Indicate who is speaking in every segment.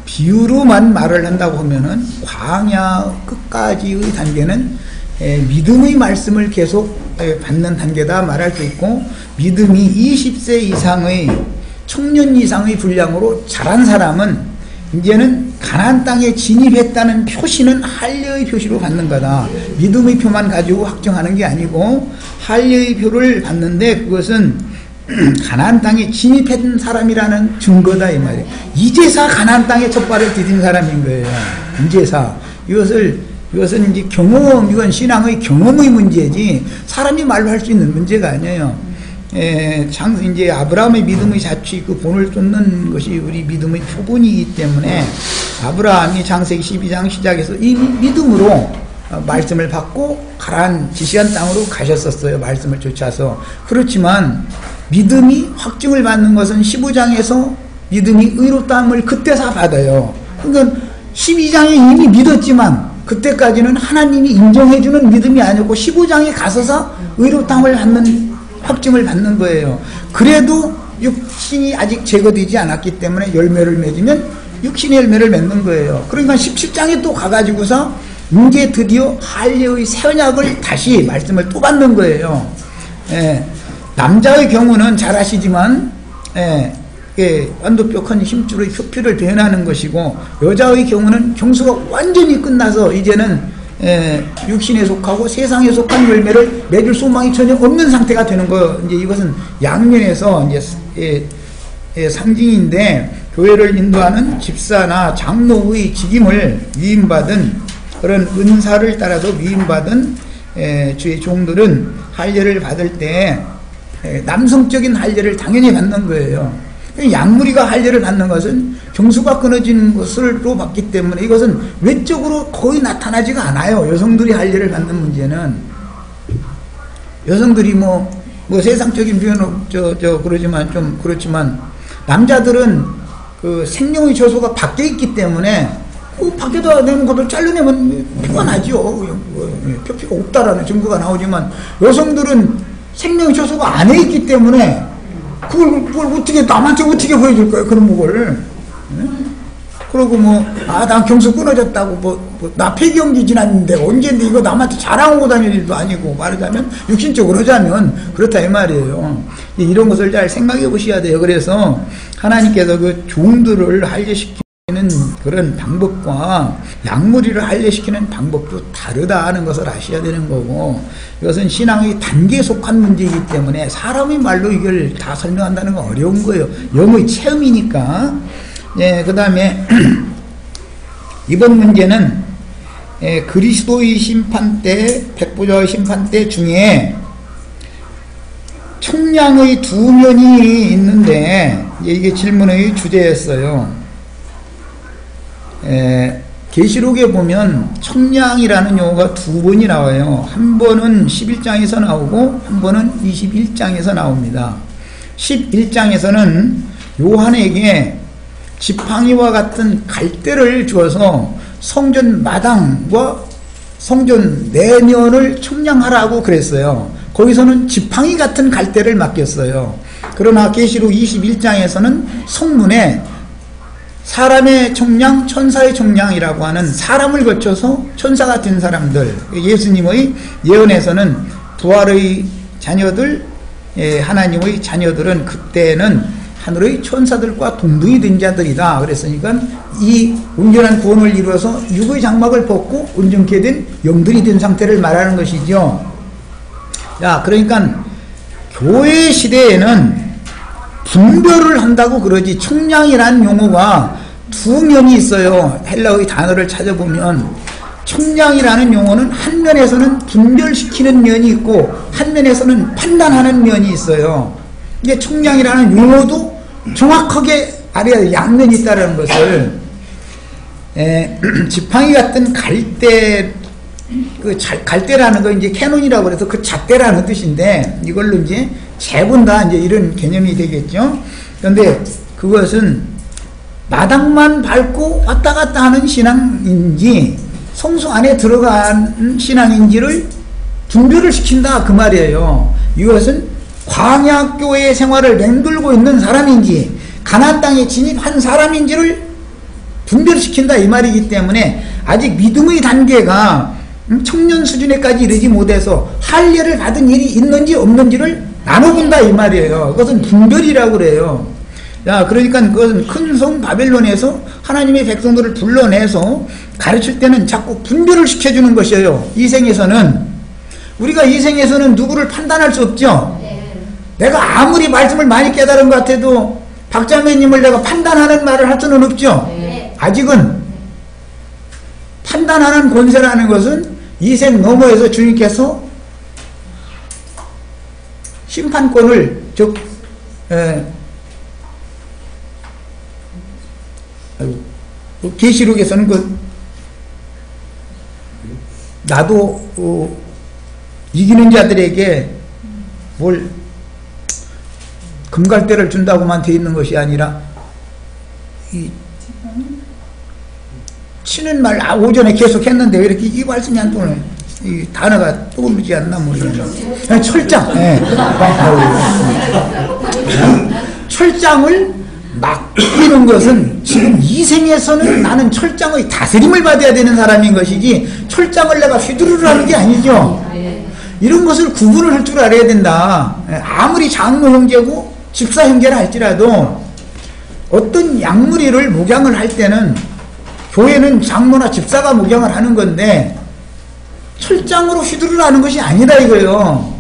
Speaker 1: 비유로만 말을 한다고 하면은 광야 끝까지의 단계는 믿음의 말씀을 계속 받는 단계다 말할 수 있고, 믿음이 20세 이상의 청년 이상의 분량으로 자란 사람은 이제는 가나안 땅에 진입했다는 표시는 할례의 표시로 받는 거다. 믿음의 표만 가지고 확정하는 게 아니고 할례의 표를 받는데, 그것은 가나안 땅에 진입한 사람이라는 증거다 이 말이에요. 이제사 가나안 땅에 첫 발을 디딘 사람인 거예요. 이제사. 이것은 이제 경험, 이건 신앙의 경험의 문제지 사람이 말로 할 수 있는 문제가 아니에요. 이제 아브라함의 믿음의 자취, 그 본을 쫓는 것이 우리 믿음의 표본이기 때문에 아브라함이 창세기 12장 시작해서 이미 믿음으로 말씀을 받고 가나안 지시한 땅으로 가셨었어요. 말씀을 쫓아서. 그렇지만 믿음이 확증을 받는 것은 15장에서 믿음이 의롭다함을 그때서 받아요. 그러니까 12장에 이미 믿었지만 그때까지는 하나님이 인정해주는 믿음이 아니었고 15장에 가서서 의롭다함을 받는, 확증을 받는 거예요. 그래도 육신이 아직 제거되지 않았기 때문에 열매를 맺으면 육신의 열매를 맺는 거예요. 그러니까 17장에 또 가가지고서 이제 드디어 할례의 새 언약을 다시 말씀을 또 받는 거예요. 남자의 경우는 잘 아시지만 완도뼈 큰 힘줄의 표피를 표현하는 것이고, 여자의 경우는 경수가 완전히 끝나서 이제는 육신에 속하고 세상에 속한 열매를 맺을 소망이 전혀 없는 상태가 되는 거. 이제 이것은 양면에서 이제 상징인데, 교회를 인도하는 집사나 장로의 직임을 위임받은 그런 은사를 따라서 위임받은 주의 종들은 할례를 받을 때 남성적인 할례를 당연히 받는 거예요. 양무리가 할례를 받는 것은 경수가 끊어진 것으로 받기 때문에 이것은 외적으로 거의 나타나지가 않아요. 여성들이 할례를 받는 문제는. 여성들이 뭐 세상적인 표현은 그러지만 좀 그렇지만, 남자들은 그 생명의 처소가 밖에 있기 때문에 그 밖에다 내는 것을 잘라내면 표가 나죠. 표피가 없다라는 증거가 나오지만, 여성들은 생명의 처소가 안에 있기 때문에 그걸 어떻게 남한테 어떻게 보여줄 거예요, 그런 거를. 그러고 난 경수 끊어졌다고 나 폐경기 지났는데 언제인데 이거 남한테 자랑하고 다닐 일도 아니고, 말하자면 육신적으로 하자면 그렇다 이 말이에요. 이런 것을 잘 생각해 보셔야 돼요. 그래서 하나님께서 그 종들을 할례시키는 그런 방법과 양무리를 할례시키는 방법도 다르다 하는 것을 아셔야 되는 거고, 이것은 신앙의 단계에 속한 문제이기 때문에 사람의 말로 이걸 다 설명한다는 건 어려운 거예요. 영의 체험이니까. 그 다음에 이번 문제는 그리스도의 심판대, 백보자의 심판대 중에 청량의 두 면이 있는데, 이게 질문의 주제였어요. 계시록에 보면 청량이라는 용어가 두 번이 나와요. 한 번은 11장에서 나오고 한 번은 21장에서 나옵니다. 11장에서는 요한에게 지팡이와 같은 갈대를 주어서 성전 마당과 성전 내면을 청량하라고 그랬어요. 거기서는 지팡이 같은 갈대를 맡겼어요. 그러나 계시록 21장에서는 성문에 사람의 청량, 천사의 청량이라고 하는, 사람을 거쳐서 천사가 된 사람들, 예수님의 예언에서는 부활의 자녀들, 하나님의 자녀들은 그때는 하늘의 천사들과 동등이 된 자들이다. 그랬으니까 이 온전한 구원을 이루어서 육의 장막을 벗고 온전케 된 영들이 된 상태를 말하는 것이죠. 그러니까 교회 시대에는 분별을 한다고 그러지, 청량이라는 용어가 두 면이 있어요. 헬라의 단어를 찾아보면 청량이라는 용어는 한 면에서는 분별시키는 면이 있고 한 면에서는 판단하는 면이 있어요. 이게 청량이라는 용어도 정확하게 알아야 양면이 있다는 것을. 지팡이 같은 갈대, 갈대라는 거 이제 캐논이라고 해서 그 잣대라는 뜻인데, 이걸로 이제 재본다, 이제 이런 개념이 되겠죠. 그런데 그것은 마당만 밟고 왔다 갔다 하는 신앙인지 성소 안에 들어간 신앙인지를 분별을 시킨다, 그 말이에요. 이것은 광야교회 생활을 맹돌고 있는 사람인지 가나안 땅에 진입한 사람인지를 분별시킨다 이 말이기 때문에 아직 믿음의 단계가 청년 수준에까지 이르지 못해서 할례를 받은 일이 있는지 없는지를 나눠본다 이 말이에요. 그것은 분별이라고 그래요. 자, 그러니까 그것은 큰 성 바벨론에서 하나님의 백성들을 불러내서 가르칠 때는 자꾸 분별을 시켜주는 것이에요. 이 생에서는 우리가 이 생에서는 누구를 판단할 수 없죠. 내가 아무리 말씀을 많이 깨달은 것 같아도 박자매님을 내가 판단하는 말을 할 수는 없죠. 아직은 판단하는 권세라는 것은 이 생 너머에서 주님께서 심판권을 즉 계시록에서는 나도 이기는 자들에게 뭘 금갈대를 준다고만 돼 있는 것이 아니라 치는 말 오전에 계속 했는데 왜 이렇게 이 말씀이 안 떠오르네. 이 단어가 떠오르지 않나 모르겠네. 철장. 네. 철장을 맡기는 것은 지금 이 생에서는 나는 철장의 다스림을 받아야 되는 사람인 것이지 철장을 내가 휘두르르 하는 게 아니죠. 이런 것을 구분을 할 줄 알아야 된다. 아무리 장로 형제고 집사 형제라 할지라도 어떤 약물이를 목양을 할 때는 교회는 장로나 집사가 목양을 하는 건데 철장으로 휘두르르 하는 것이 아니다 이거예요.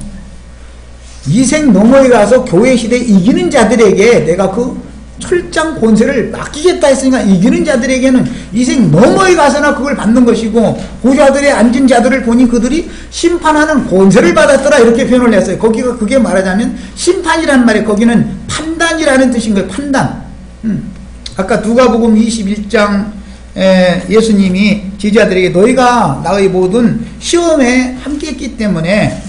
Speaker 1: 이 생 너머에 가서 교회 시대에 이기는 자들에게 내가 그 철장 권세를 맡기겠다 했으니까 이기는 자들에게는 이 생 너머에 가서나 그걸 받는 것이고 보좌들에 앉은 자들을 보니 그들이 심판하는 권세를 받았더라 이렇게 표현을 했어요. 거기가 그게 말하자면 심판이란 말에 거기는 판단이라는 뜻인 거예요. 판단. 아까 누가복음 21장 예수님이 제자들에게 너희가 나의 모든 시험에 함께했기 때문에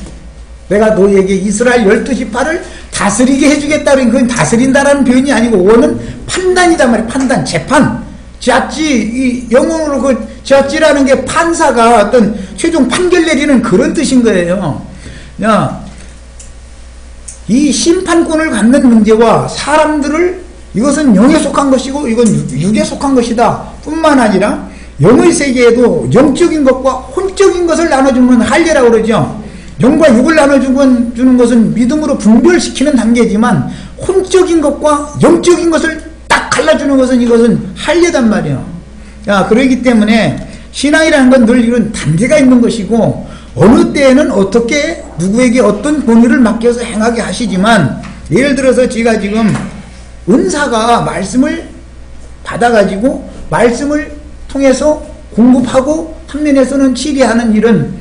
Speaker 1: 내가 너희에게 이스라엘 12지파를 다스리게 해주겠다. 그건 다스린다라는 표현이 아니고 원은 판단이단 말이에요. 판단, 재판. 잣지, 이 영어로 그 잣지라는 게 판사가 어떤 최종 판결 내리는 그런 뜻인 거예요. 야, 이 심판권을 갖는 문제와 사람들을 이것은 영에 속한 것이고 이건 육에 속한 것이다 뿐만 아니라 영의 세계에도 영적인 것과 혼적인 것을 나눠주는 할례라고 그러죠. 영과 육을 나눠주는 것은 믿음으로 분별시키는 단계지만 혼적인 것과 영적인 것을 딱 갈라주는 것은 이것은 할례단 말이에요. 자, 그러기 때문에 신앙이라는 건 늘 이런 단계가 있는 것이고 어느 때에는 어떻게 누구에게 어떤 권위를 맡겨서 행하게 하시지만 예를 들어서 제가 지금 은사가 말씀을 받아가지고 말씀을 통해서 공급하고 한면에서는 치리하는 일은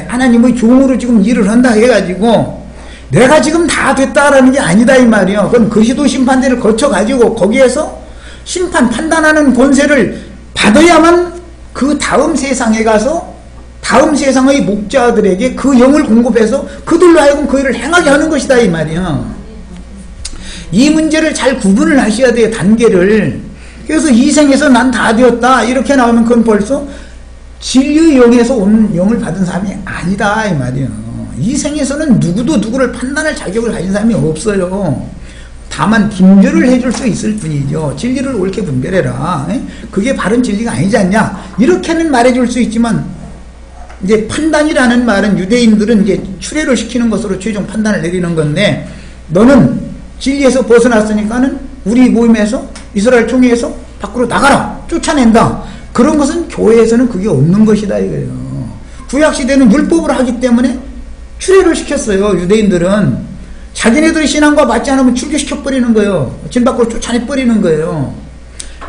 Speaker 1: 하나님의 종으로 지금 일을 한다 해가지고 내가 지금 다 됐다라는 게 아니다 이 말이에요. 그럼 그리스도 심판대를 거쳐가지고 거기에서 심판 판단하는 권세를 받아야만 그 다음 세상에 가서 다음 세상의 목자들에게 그 영을 공급해서 그들로 하여금 그 일을 행하게 하는 것이다 이 말이에요. 이 문제를 잘 구분을 하셔야 돼요. 단계를. 그래서 이 생에서 난 다 되었다 이렇게 나오면 그건 벌써 진리의 영에서 온 영을 받은 사람이 아니다 이 말이에요. 이 생에서는 누구도 누구를 판단할 자격을 가진 사람이 없어요. 다만 분별을 해줄 수 있을 뿐이죠. 진리를 옳게 분별해라. 그게 바른 진리가 아니지 않냐 이렇게는 말해줄 수 있지만 이제 판단이라는 말은 유대인들은 이제 추례를 시키는 것으로 최종 판단을 내리는 건데 너는 진리에서 벗어났으니까는 우리 모임에서 이스라엘 총회에서 밖으로 나가라 쫓아낸다. 그런 것은 교회에서는 그게 없는 것이다 이거예요. 구약시대는 율법으로 하기 때문에 추례를 시켰어요. 유대인들은 자기네들의 신앙과 맞지 않으면 출교시켜버리는 거예요. 진 밖으로 쫓아내버리는 거예요.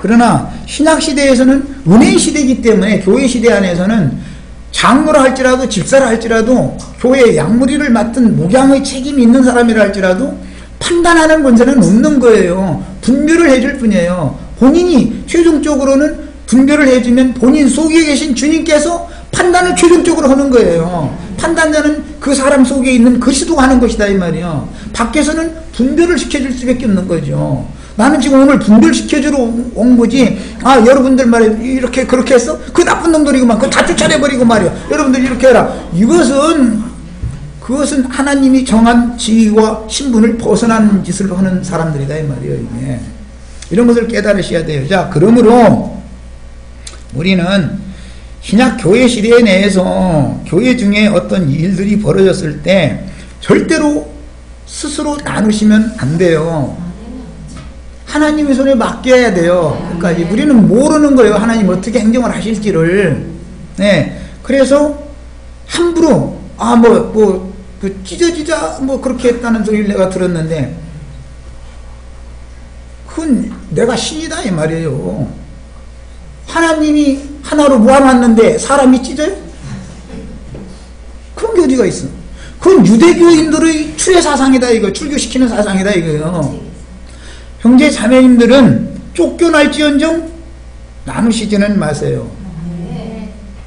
Speaker 1: 그러나 신약시대에서는 은혜시대이기 때문에 교회시대 안에서는 장로라 할지라도 집사라 할지라도 교회의 양무리를 맡은 목양의 책임이 있는 사람이라 할지라도 판단하는 권세는 없는 거예요. 분별을 해줄 뿐이에요. 본인이 최종적으로는 분별을 해주면 본인 속에 계신 주님께서 판단을 최종적으로 하는 거예요. 판단자는 그 사람 속에 있는 그리스도가 하는 것이다 이 말이에요. 밖에서는 분별을 시켜줄 수밖에 없는 거죠. 나는 지금 오늘 분별시켜주러 온 거지. 아 여러분들 말이야 이렇게 그렇게 했어? 그 나쁜 놈들이구만. 그거 다 쫓아내버리고 말이야. 여러분들 이렇게 해라. 그것은 하나님이 정한 지위와 신분을 벗어난 짓을 하는 사람들이다 이 말이에요. 이게. 이런 것을 깨달으셔야 돼요. 자, 그러므로 우리는 신약 교회 시대 내에서 교회 중에 어떤 일들이 벌어졌을 때 절대로 스스로 나누시면 안 돼요. 하나님의 손에 맡겨야 돼요. 그러니까 우리는 모르는 거예요. 하나님 어떻게 행정을 하실지를. 네. 그래서 함부로 찢어지자 그렇게 했다는 소리를 내가 들었는데, 그건 내가 신이다 이 말이에요. 하나님이 하나로 모아놨는데 사람이 찢어요? 그런 게 어디가 있어? 그건 유대교인들의 출애 사상이다 이거. 출교시키는 사상이다 이거요. 형제 자매님들은 쫓겨날지언정 나누시지는 마세요.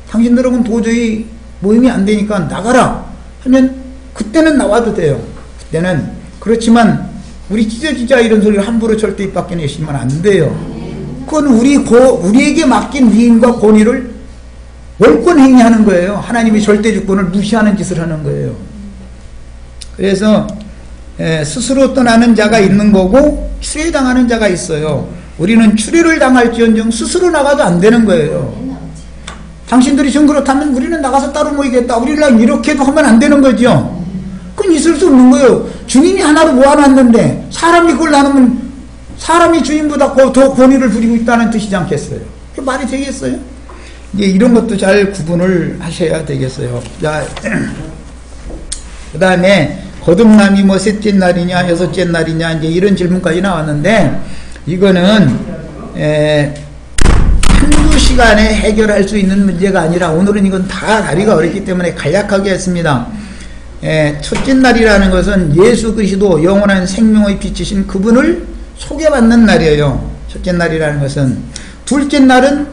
Speaker 1: 당신들은 도저히 모임이 안 되니까 나가라 하면 그때는 나와도 돼요. 그때는. 그렇지만 우리 찢어지자 이런 소리를 함부로 절대 입 밖에 내시면 안 돼요. 그건 우리에게 맡긴 위임과 권위를 월권 행위하는 거예요. 하나님이 절대 주권을 무시하는 짓을 하는 거예요. 그래서 스스로 떠나는 자가 있는 거고 출애당하는 자가 있어요. 우리는 출애를 당할지언정 스스로 나가도 안 되는 거예요. 당신들이 좀 그렇다면 우리는 나가서 따로 모이겠다. 우리랑 이렇게도 하면 안 되는 거죠. 그건 있을 수 없는 거예요. 주님이 하나로 모아놨는데 사람이 그걸 나누면 사람이 주님보다 더 권위를 부리고 있다는 뜻이지 않겠어요? 그 말이 되겠어요? 이제 이런 것도 잘 구분을 하셔야 되겠어요. 자, 그 다음에 거듭남이 셋째 날이냐 여섯째 날이냐 이제 이런 질문까지 나왔는데, 이거는 한두 시간에 해결할 수 있는 문제가 아니라 오늘은 이건 다 다리가 어렵기 때문에 간략하게 했습니다. 첫째 날이라는 것은 예수 그리스도 영원한 생명의 빛이신 그분을 소개받는 날이에요. 첫째 날이라는 것은. 둘째 날은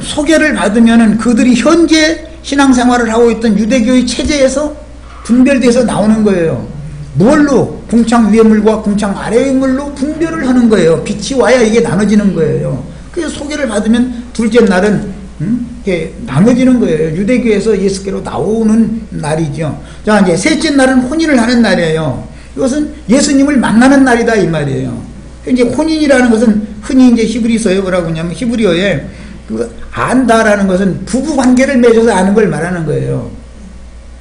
Speaker 1: 소개를 받으면은 그들이 현재 신앙생활을 하고 있던 유대교의 체제에서 분별돼서 나오는 거예요. 뭘로? 궁창 위의 물과 궁창 아래의 물로 분별을 하는 거예요. 빛이 와야 이게 나눠지는 거예요. 그래서 소개를 받으면 둘째 날은 이렇게 나눠지는 거예요. 유대교에서 예수께로 나오는 날이죠. 자, 이제 셋째 날은 혼인을 하는 날이에요. 이것은 예수님을 만나는 날이다 이 말이에요. 이제 혼인이라는 것은 흔히 이제 히브리서에 뭐라고 하냐면, 히브리어에 안다라는 것은 부부 관계를 맺어서 아는 걸 말하는 거예요.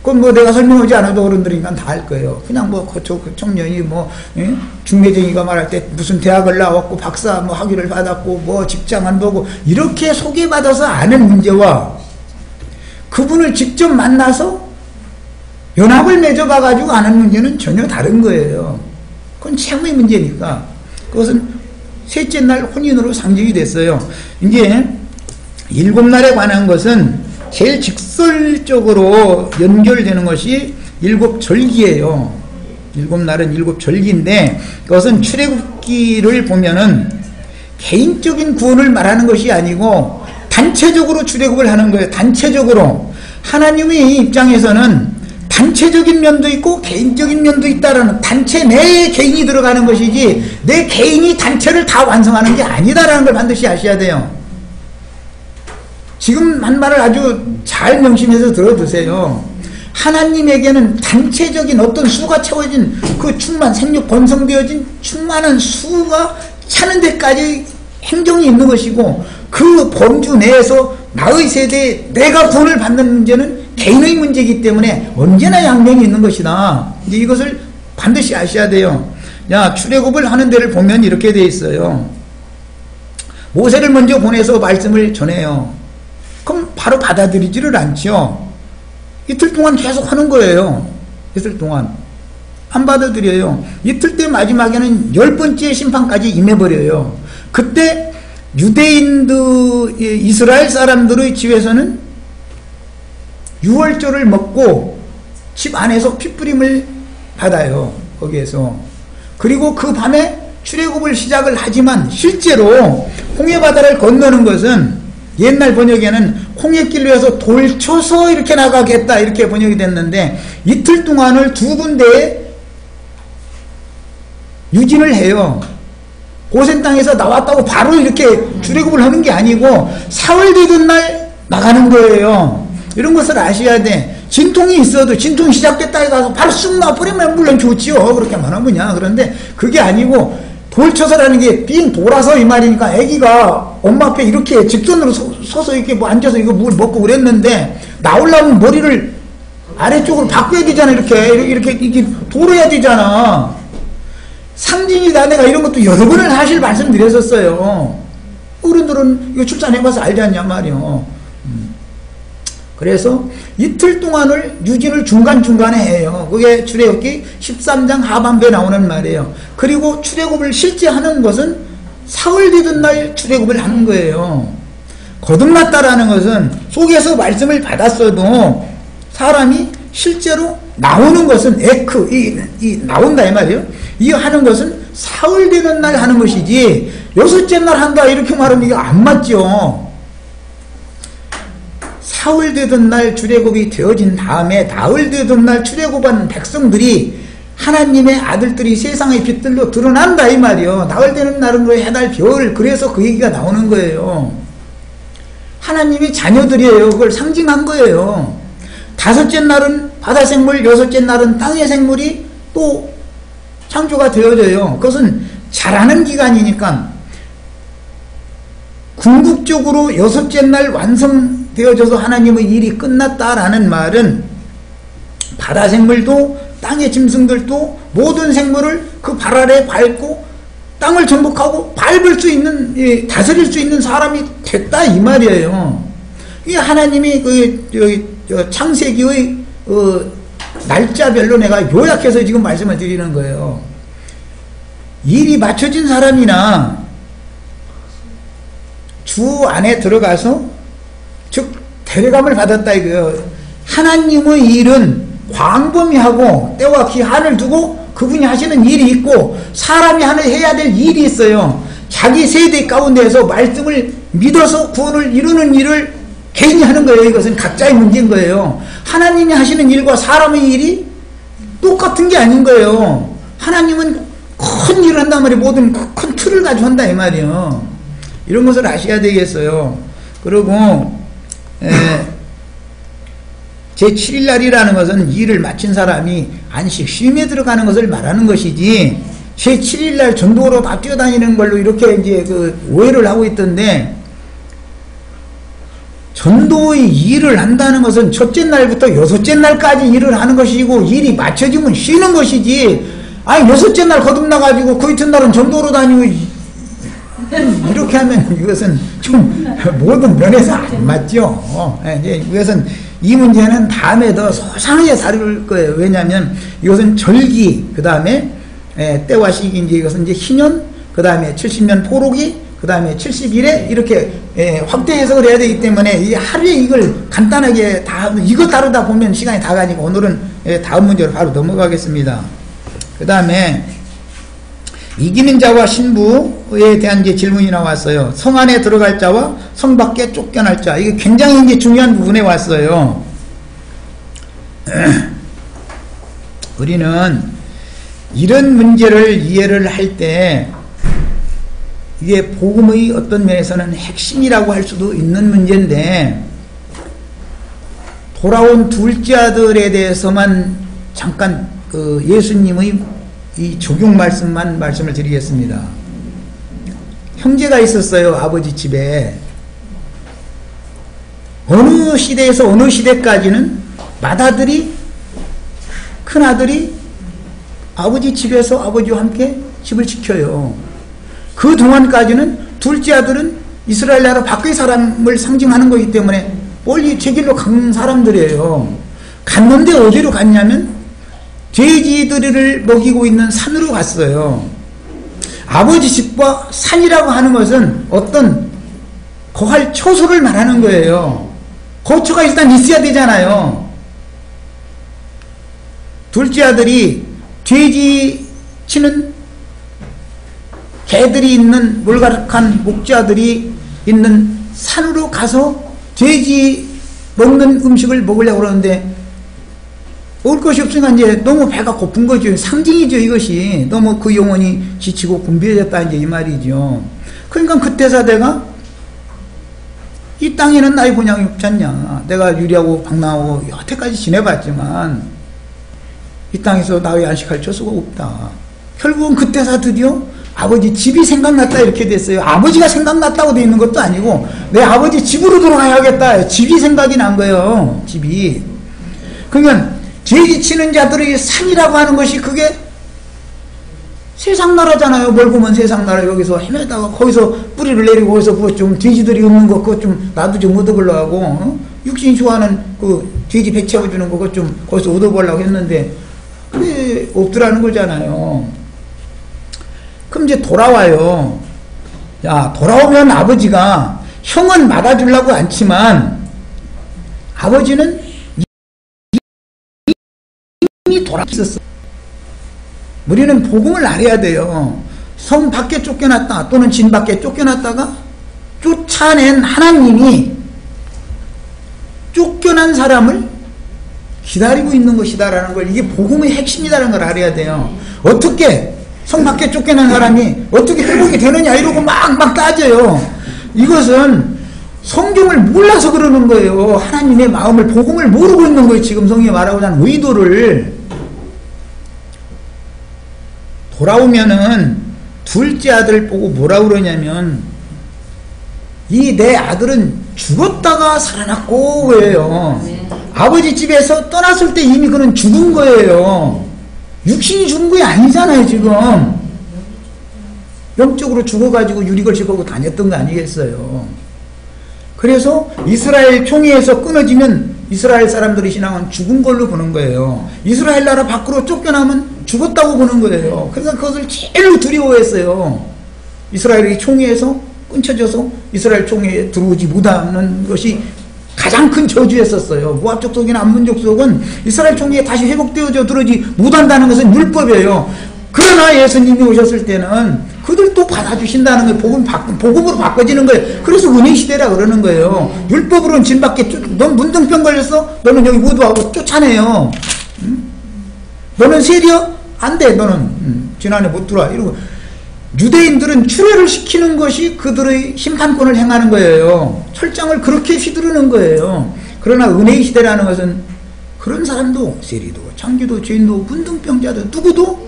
Speaker 1: 그건 내가 설명하지 않아도 어른들이니까 다 알 거예요. 그냥 그 청년이 중매쟁이가 말할 때 무슨 대학을 나왔고 박사 학위를 받았고 직장 안 보고 이렇게 소개받아서 아는 문제와 그분을 직접 만나서 연합을 맺어봐가지고 아는 문제는 전혀 다른 거예요. 그건 채무의 문제니까. 그것은 셋째 날 혼인으로 상징이 됐어요. 이제 일곱 날에 관한 것은 제일 직설적으로 연결되는 것이 일곱 절기예요. 일곱 날은 일곱 절기인데, 그것은 출애굽기를 보면은 개인적인 구원을 말하는 것이 아니고 단체적으로 출애굽을 하는 거예요. 단체적으로. 하나님의 입장에서는 단체적인 면도 있고 개인적인 면도 있다라는, 단체 내에 개인이 들어가는 것이지 내 개인이 단체를 다 완성하는 게 아니다라는 걸 반드시 아셔야 돼요. 지금 한 말을 아주 잘 명심해서 들어두세요. 하나님에게는 단체적인 어떤 수가 채워진 그 생육 번성되어진 충만한 수가 차는 데까지 행정이 있는 것이고, 그 범주 내에서 나의 세대에 내가 구원을 받는 문제는 개인의 문제이기 때문에 언제나 양면이 있는 것이다. 이제 이것을 반드시 아셔야 돼요. 야, 출애굽을 하는 데를 보면 이렇게 돼 있어요. 모세를 먼저 보내서 말씀을 전해요. 그럼 바로 받아들이지를 않죠. 이틀 동안 계속 하는 거예요. 이틀 동안 안 받아들여요. 이틀 때 마지막에는 10번째 심판까지 임해버려요. 그때 유대인들, 이스라엘 사람들의 집에서는 유월절을 먹고 집 안에서 핏부림을 받아요. 거기에서. 그리고 그 밤에 출애굽을 시작을 하지만 실제로 홍해바다를 건너는 것은 옛날 번역에는 홍해길로 해서 돌 쳐서 이렇게 나가겠다 이렇게 번역이 됐는데, 이틀 동안을 두 군데에 유진을 해요. 고센 땅에서 나왔다고 바로 이렇게 출애굽을 하는 게 아니고 사흘 되던 날 나가는 거예요. 이런 것을 아셔야 돼. 진통이 있어도 진통 시작됐다 해서 바로 쑥 나버리면 물론 좋지요. 그렇게 말하면 뭐냐. 그런데 그게 아니고 돌처서라는 게 빙 돌아서 이 말이니까 애기가 엄마 앞에 이렇게 직선으로 서서 이렇게 뭐 앉아서 이거 물 먹고 그랬는데 나오려면 머리를 아래쪽으로 바꿔야 되잖아. 이렇게 돌아야 되잖아. 상징이다. 내가 이런 것도 여러 번을 사실 말씀드렸었어요. 어른들은 이거 출산해봐서 알지 않냐 말이요. 그래서 이틀 동안을 유진을 중간중간에 해요. 그게 출애굽기 13장 하반부에 나오는 말이에요. 그리고 출애굽을 실제 하는 것은 사흘 되던 날 출애굽을 하는 거예요. 거듭났다라는 것은 속에서 말씀을 받았어도 사람이 실제로 나오는 것은 이 나온다 이 말이에요. 이 하는 것은 사흘 되는 날 하는 것이지 여섯째 날 한다 이렇게 말하면 이게 안 맞죠. 사흘 되던 날 출애굽이 되어진 다음에 나흘 되던 날 출애굽한 백성들이 하나님의 아들들이 세상의 빛들로 드러난다 이 말이요. 나흘 되는 날은 그 해달 별, 그래서 그 얘기가 나오는 거예요. 하나님의 자녀들이에요. 그걸 상징한 거예요. 다섯째 날은 바다 생물, 여섯째 날은 땅의 생물이 또 창조가 되어져요. 그것은 자라는 기간이니까 궁극적으로 여섯째 날 완성되어져서 하나님의 일이 끝났다라는 말은 바다 생물도 땅의 짐승들도 모든 생물을 그 발 아래 밟고 땅을 정복하고 밟을 수 있는, 다스릴 수 있는 사람이 됐다 이 말이에요. 이 하나님이 창세기의 날짜별로 내가 요약해서 지금 말씀을 드리는 거예요. 일이 맞춰진 사람이나 주 안에 들어가서 즉 데려감을 받았다 이거예요. 하나님의 일은 광범위하고 때와 기한을 두고 그분이 하시는 일이 있고 사람이 해야 될 일이 있어요. 자기 세대 가운데에서 말씀을 믿어서 구원을 이루는 일을 개인이 하는 거예요. 이것은 각자의 문제인 거예요. 하나님이 하시는 일과 사람의 일이 똑같은 게 아닌 거예요. 하나님은 큰 일을 한단 말이에요. 모든 큰 틀을 가지고 한다 이 말이에요. 이런 것을 아셔야 되겠어요. 그리고 제7일날이라는 것은 일을 마친 사람이 안식 쉼에 들어가는 것을 말하는 것이지 제7일날 전도로 다 뛰어다니는 걸로 이렇게 이제 오해를 하고 있던데, 전도의 일을 한다는 것은 첫째 날부터 여섯째 날까지 일을 하는 것이고 일이 맞춰지면 쉬는 것이지, 아니 여섯째 날 거듭나가지고 그 이튿날은 전도로 다니고 이렇게 하면 이것은 좀 모든 면에서 안 맞죠. 이것은 이 문제는 다음에 더 소상하게 다룰 거예요. 왜냐하면 이것은 절기, 그 다음에 때와 시기, 이제 이것은 이제 희년, 그 다음에 70년 포로기, 그 다음에 70일에 이렇게 확대 해석을 해야 되기 때문에 이 하루에 이걸 간단하게 다 이거 다루다 보면 시간이 다 가니까 오늘은 다음 문제로 바로 넘어가겠습니다. 그 다음에 이기는 자와 신부에 대한 이제 질문이 나왔어요. 성 안에 들어갈 자와 성 밖에 쫓겨날 자. 이게 굉장히 이제 중요한 부분에 왔어요. 우리는 이런 문제를 이해를 할 때 이게 복음의 어떤 면에서는 핵심이라고 할 수도 있는 문제인데, 돌아온 둘째 아들에 대해서만 잠깐 예수님의 이 적용 말씀만 말씀을 드리겠습니다. 형제가 있었어요. 아버지 집에. 어느 시대에서 어느 시대까지는 맏아들이, 큰아들이 아버지 집에서 아버지와 함께 집을 지켜요. 그 동안까지는 둘째 아들은 이스라엘 나라 밖의 사람을 상징하는 거기 때문에 원리 제길로 간 사람들이에요. 갔는데 어디로 갔냐면 돼지들을 먹이고 있는 산으로 갔어요. 아버지 집과 산이라고 하는 것은 어떤 거할 처소를 말하는 거예요. 거처가 일단 있어야 되잖아요. 둘째 아들이 돼지 치는 개들이 있는 몰가락한 목자들이 있는 산으로 가서 돼지 먹는 음식을 먹으려고 그러는데 올 것이 없으니까 이제 너무 배가 고픈 거죠. 상징이죠, 이것이. 너무 그 영혼이 지치고 곤비해졌다, 이제 이 말이죠. 그러니까 그때 사대가 이 땅에는 나의 본향이 없지 않냐. 내가 유리하고 방랑하고 여태까지 지내봤지만 이 땅에서 나의 안식할 처소가 없다. 결국은 그때사 드디어 아버지 집이 생각났다 이렇게 됐어요. 아버지가 생각났다고 돼 있는 것도 아니고 내 아버지 집으로 돌아가야겠다. 집이 생각이 난 거예요. 집이. 그러면 죄지치는 자들의 산이라고 하는 것이 그게 세상 나라잖아요. 멀고 먼 세상 나라 여기서 헤매다가 거기서 뿌리를 내리고 거기서 그거 좀 돼지들이 없는 거 그거 좀 나도 좀 얻어보려고 하고 어? 육신 좋아하는 그 돼지 배 채워주는 거 그거 좀 거기서 얻어보려고 했는데 그게 없더라는 거잖아요. 그럼 이제 돌아와요. 야, 돌아오면 아버지가 형은 맞아주려고 않지만 아버지는 이미 돌아왔었어. 우리는 복음을 알아야 돼요. 성 밖에 쫓겨났다 또는 진 밖에 쫓겨났다가 쫓아낸 하나님이 쫓겨난 사람을 기다리고 있는 것이다라는 걸, 이게 복음의 핵심이다라는 걸 알아야 돼요. 어떻게 성 밖에 쫓겨난 사람이 어떻게 회복이 되느냐 이러고 막 따져요. 이것은 성경을 몰라서 그러는 거예요. 하나님의 마음을, 복음을 모르고 있는 거예요. 지금 성경이 말하고자 하는 의도를. 돌아오면은 둘째 아들 보고 뭐라 그러냐면 이 내 아들은 죽었다가 살아났고 그래요. 아버지 집에서 떠났을 때 이미 그는 죽은 거예요. 육신이 죽은 게 아니잖아요. 지금 영적으로 죽어가지고 유리걸식하고 다녔던 거 아니겠어요. 그래서 이스라엘 총회에서 끊어지면 이스라엘 사람들의 신앙은 죽은 걸로 보는 거예요. 이스라엘 나라 밖으로 쫓겨나면 죽었다고 보는 거예요. 그래서 그것을 제일 두려워했어요. 이스라엘이 총회에서 끊쳐져서 이스라엘 총회에 들어오지 못하는 것이 가장 큰 저주였었어요. 모압 족속이나 암몬 족속은 이스라엘 총회에 다시 회복되어져 들어오지 못한다는 것은 율법이에요. 그러나 예수님이 오셨을 때는 그들도 받아주신다는 거예요. 복음으로 바꿔지는 거예요. 그래서 은혜시대라 그러는 거예요. 율법으로는 진 밖에 넌 문둥병 걸렸어? 너는 여기 모두하고 쫓아내요. 너는 세리야? 안 돼. 너는 지난해 못 들어와. 이러고 유대인들은 출애를 시키는 것이 그들의 심판권을 행하는 거예요. 철장을 그렇게 휘두르는 거예요. 그러나 은혜의 시대라는 것은 그런 사람도 세리도 창기도 죄인도 문둥병자도 누구도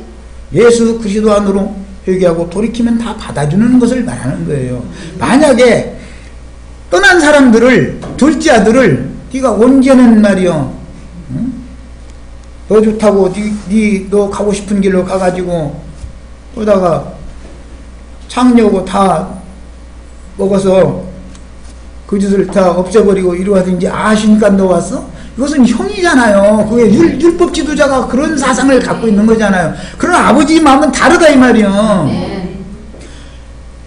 Speaker 1: 예수 그리스도 안으로 회개하고 돌이키면 다 받아주는 것을 말하는 거예요. 만약에 떠난 사람들을, 둘째 아들을 네가 언제는 말이여 너 좋다고 너 가고 싶은 길로 가가지고 그러다가 창녀고 다 먹어서 그 짓을 다 없애버리고 이러하든지 아시니까 너 왔어? 이것은 형이잖아요. 그게 율법 지도자가 그런 사상을 갖고 있는 거잖아요. 그러나 아버지 마음은 다르다 이 말이요.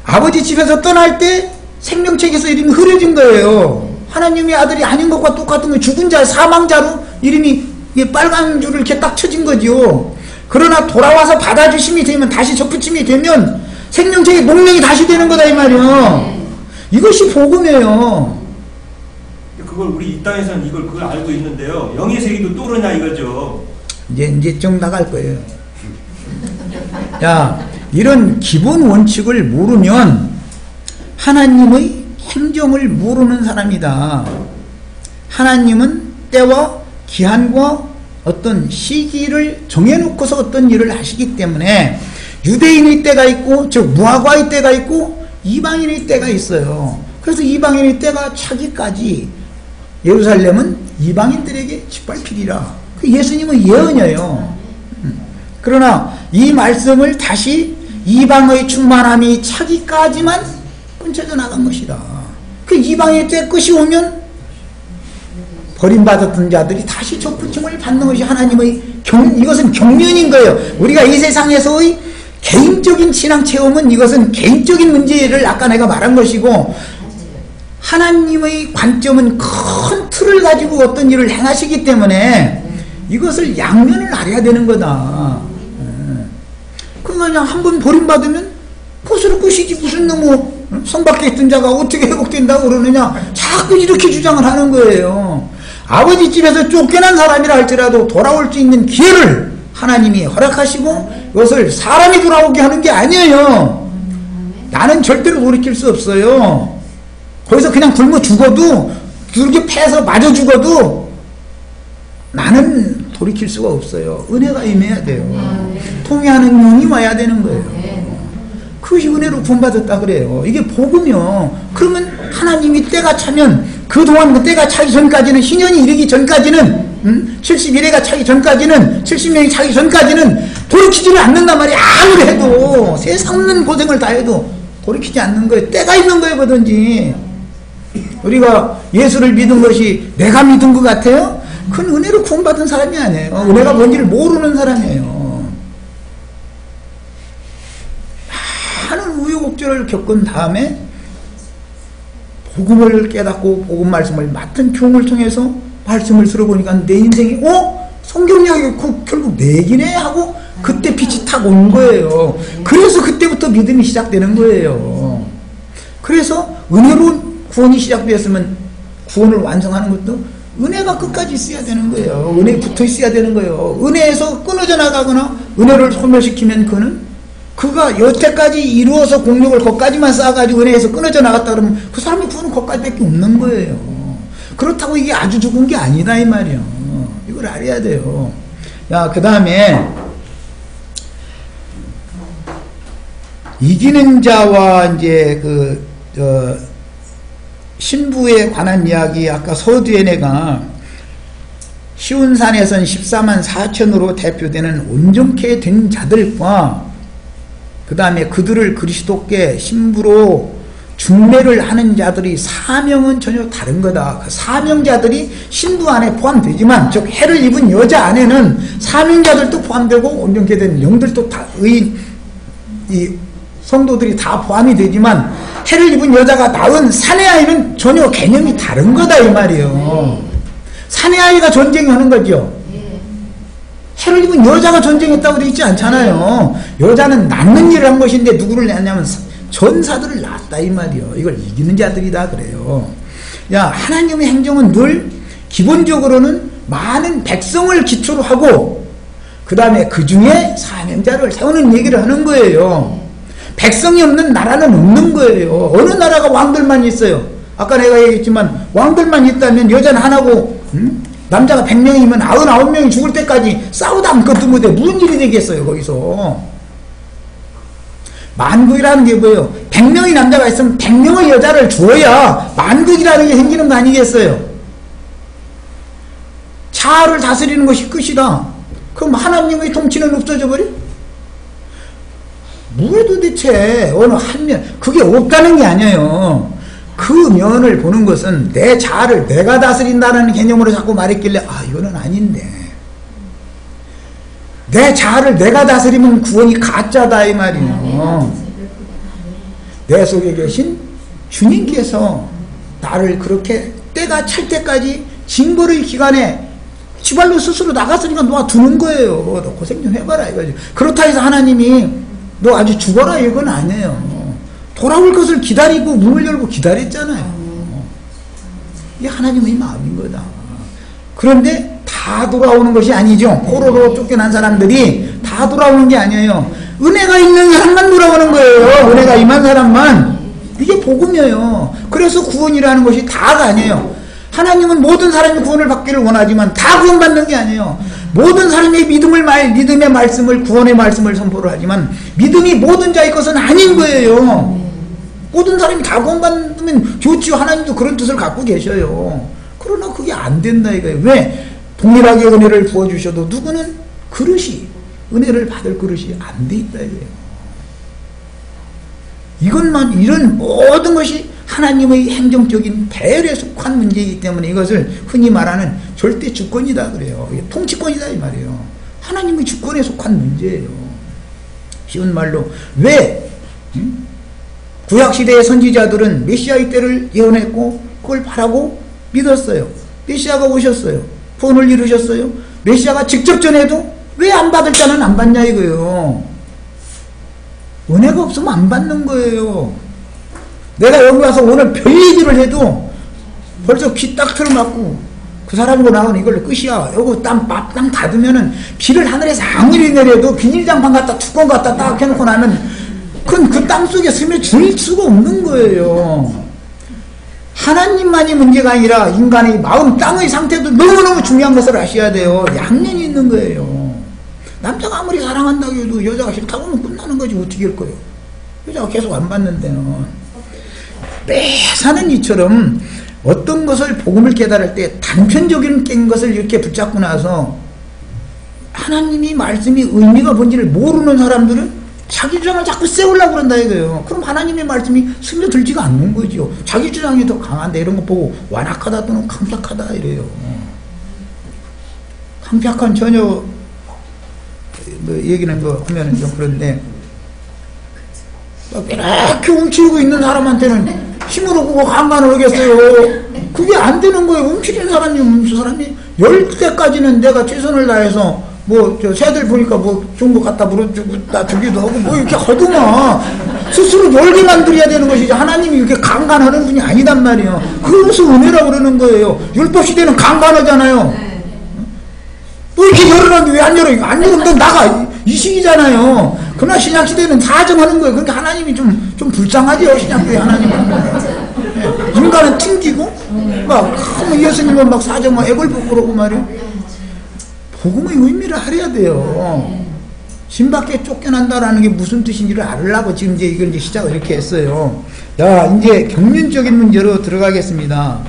Speaker 1: 아버지 집에서 떠날 때 생명책에서 이름이 흐려진 거예요. 하나님의 아들이 아닌 것과 똑같은 거, 죽은 자, 사망자로 이름이 빨간 줄을 이렇게 딱 쳐진 거지요. 그러나 돌아와서 받아주심이 되면, 다시 접붙임이 되면 생명책의 목명이 다시 되는 거다 이 말이요. 이것이 복음이에요.
Speaker 2: 그걸 우리 이 땅에서는 그걸 알고 있는데요. 영의 세계도 또 그러냐 이거죠.
Speaker 1: 이제 좀 나갈 거예요. 야, 이런 기본 원칙을 모르면 하나님의 행정을 모르는 사람이다. 하나님은 때와 기한과 어떤 시기를 정해놓고서 어떤 일을 하시기 때문에 유대인의 때가 있고, 즉 무화과의 때가 있고 이방인의 때가 있어요. 그래서 이방인의 때가 차기까지 예루살렘은 이방인들에게 짓밟히리라. 그 예수님은 예언이에요. 그러나 이 말씀을 다시 이방의 충만함이 차기까지만 끊쳐져 나간 것이다. 그 이방의 때 끝이 오면 버림받았던 자들이 다시 접붙임을 받는 것이 하나님의 이것은 경륜인 거예요. 우리가 이 세상에서의 개인적인 신앙 체험은 이것은 개인적인 문제를 아까 내가 말한 것이고, 하나님의 관점은 큰 틀을 가지고 어떤 일을 행하시기 때문에 이것을 양면을 알아야 되는 거다. 그냥 한 번 버림받으면 그것으로 끝이지 무슨 성 밖에 있던 자가 어떻게 회복된다고 그러느냐, 자꾸 이렇게 주장을 하는 거예요. 아버지 집에서 쫓겨난 사람이라 할지라도 돌아올 수 있는 기회를 하나님이 허락하시고 이것을 사람이 돌아오게 하는 게 아니에요. 나는 절대로 돌이킬 수 없어요. 거기서 그냥 굶어 죽어도, 그렇게 패서 맞아 죽어도 나는 돌이킬 수가 없어요. 은혜가 임해야 돼요. 통해하는 영이 와야 되는 거예요. 그것이 은혜로 구원받았다 그래요. 이게 복음이요. 그러면 하나님이 때가 차면 그동안 그 때가 차기 전까지는, 희년이 이르기 전까지는, 71회가 차기 전까지는, 70년이 차기 전까지는 돌이키지를 않는단 말이야. 아무리 해도, 세상 없는 고생을 다 해도 돌이키지 않는 거예요. 때가 있는 거예요, 뭐든지. 우리가 예수를 믿은 것이 내가 믿은 것 같아요? 그건 은혜로 구원받은 사람이 아니에요. 은혜가 뭔지를 모르는 사람이에요. 많은 우여곡절을 겪은 다음에 복음을 깨닫고 복음 말씀을 맡은 교훈을 통해서 말씀을 들어보니까 내 인생이 성경 이야기 결국 내기네 하고 그때 빛이 탁 온 거예요. 그래서 그때부터 믿음이 시작되는 거예요. 그래서 은혜로 구원이 시작되었으면 구원을 완성하는 것도 은혜가 끝까지 있어야 되는 거예요. 은혜에 붙어 있어야 되는 거예요. 은혜에서 끊어져 나가거나 은혜를 소멸시키면 그가 여태까지 이루어서 공력을 거기까지만 쌓아가지고 은혜에서 끊어져 나갔다 그러면 그 사람의 구원은 거기까지밖에 없는 거예요. 그렇다고 이게 아주 죽은 게 아니다 이 말이에요. 이걸 알아야 돼요. 그 다음에 이기는 자와 이제 신부에 관한 이야기, 아까 서두에 내가 시온산에선 14만 4천으로 대표되는 온전케 된 자들과 그 다음에 그들을 그리스도께 신부로 중매를 하는 자들이 사명은 전혀 다른 거다. 그 사명자들이 신부 안에 포함되지만, 즉 해를 입은 여자 안에는 사명자들도 포함되고 온전케 된 영들도 다 이 성도들이 다 포함이 되지만, 해를 입은 여자가 낳은 사내 아이는 전혀 개념이 다른 거다 이 말이에요. 사내 아이가 전쟁하는 거죠. 해를 입은 여자가 전쟁했다고 되어 있지 않잖아요. 여자는 낳는 일을 한 것인데 누구를 낳냐면 전사들을 낳았다 이 말이요. 이걸 이기는 자들이다 그래요. 하나님의 행정은 늘 기본적으로는 많은 백성을 기초로 하고 그 다음에 그 중에 사명자를 세우는 얘기를 하는 거예요. 백성이 없는 나라는 없는 거예요. 어느 나라가 왕들만 있어요. 아까 내가 얘기했지만 왕들만 있다면 여자는 하나고 남자가 100명이면 99명이 죽을 때까지 싸우다 아무것도 못해. 무슨 일이 되겠어요 거기서. 만국이라는 게 뭐예요? 100명의 남자가 있으면 100명의 여자를 줘야 만국이라는 게 생기는 거 아니겠어요? 자아를 다스리는 것이 끝이다. 그럼 하나님의 통치는 없어져 버려? 뭐에 도대체 어느 한 면, 그게 없다는 게 아니에요. 그 면을 보는 것은 내 자아를 내가 다스린다는 개념으로 자꾸 말했길래 이거는 아닌데, 내 자아를 내가 다스리면 구원이 가짜다 이 말이에요. 내 속에 계신 주님께서 나를 그렇게 때가 찰 때까지 징벌의 기간에 지발로 스스로 나갔으니까 놓아두는 거예요. 너 고생 좀 해봐라 이거지. 그렇다 해서 하나님이 너 아주 죽어라 이건 아니에요. 돌아올 것을 기다리고 문을 열고 기다렸잖아요. 이게 하나님의 마음인 거다. 그런데 다 돌아오는 것이 아니죠. 포로로 쫓겨난 사람들이 다 돌아오는 게 아니에요. 은혜가 있는 사람만 돌아오는 거예요. 은혜가 임한 사람만. 이게 복음이에요. 그래서 구원이라는 것이 다가 아니에요. 하나님은 모든 사람이 구원을 받기를 원하지만 다 구원받는 게 아니에요. 모든 사람이 믿음의 말씀을, 구원의 말씀을 선포를 하지만 믿음이 모든 자의 것은 아닌 거예요. 모든 사람이 다 구원받으면 좋지요. 하나님도 그런 뜻을 갖고 계셔요. 그러나 그게 안 된다 이거예요. 왜? 동일하게 은혜를 부어주셔도 누구는 그릇이, 은혜를 받을 그릇이 안 돼 있다 이거예요. 이것만, 이런 모든 것이 하나님의 행정적인 배열에 속한 문제이기 때문에 이것을 흔히 말하는 절대 주권이다 그래요. 통치권이다 이 말이에요. 하나님의 주권에 속한 문제예요. 쉬운 말로 왜 구약시대의 선지자들은 메시아의 때를 예언했고 그걸 바라고 믿었어요. 메시아가 오셨어요. 구원을 이루셨어요. 메시아가 직접 전해도 왜 안 받을 자는 안 받냐 이거예요. 은혜가 없으면 안 받는 거예요. 내가 여기 와서 오늘 별 얘기를 해도 벌써 귀 딱 틀어맞고 그 사람이고 나는 이걸로 끝이야. 여기 땀 닫으면은 비를 하늘에서 아무리 내려도 비닐장판 갖다 뚜껑 갖다 딱 해놓고 나면 그건 그 땅 속에 스며줄 수가 없는 거예요. 하나님만이 문제가 아니라 인간의 마음, 땅의 상태도 너무너무 중요한 것을 아셔야 돼요. 양면이 있는 거예요. 남자가 아무리 사랑한다고 해도 여자가 싫다고 하면 끝나는 거지. 어떻게 할 거예요? 여자가 계속 안 받는데요. 매 사는 이처럼 어떤 것을 복음을 깨달을 때 단편적인 깬 것을 이렇게 붙잡고 나서 하나님이 말씀이 의미가 뭔지를 모르는 사람들은 자기 주장을 자꾸 세우려고 그런다 이거예요. 그럼 하나님의 말씀이 스며들지가 않는 거죠. 자기 주장이 더 강한데 이런 거 보고 완악하다 또는 강팍하다 이래요. 강팍한 전혀 뭐 얘기는 뭐 하면은 좀 그런데 막 이렇게 움츠리고 있는 사람한테는 힘으로 그거 강간을 하겠어요. 그게 안 되는 거예요. 움츠리는 사람이 저 사람이 10대까지는 내가 최선을 다해서 뭐 저 새들 보니까 뭐 좋은 거 갖다 물어주고 주기도 하고 뭐 이렇게 하더만 스스로 놀게 만들어야 되는 것이지 하나님이 이렇게 강간하는 분이 아니단 말이에요. 그래서 은혜라고 그러는 거예요. 율법 시대는 강간하잖아요. 또 이렇게 열어놨는데 왜 안 열어? 안 열으면 너 나가 이 시기잖아요. 그러나 신약 시대는 사정하는 거예요. 그러니까 하나님이 좀 불쌍하죠. 신약교회 하나님은. 인간은 튕기고 막 예수님은 막 사정하고 애걸복고 그러고 말이에요. 복음의 의미를 알아야 돼요. 신밖에 쫓겨난다라는 게 무슨 뜻인지를 알으려고 지금 이제 시작을 이렇게 했어요. 자, 이제 경륜적인 문제로 들어가겠습니다.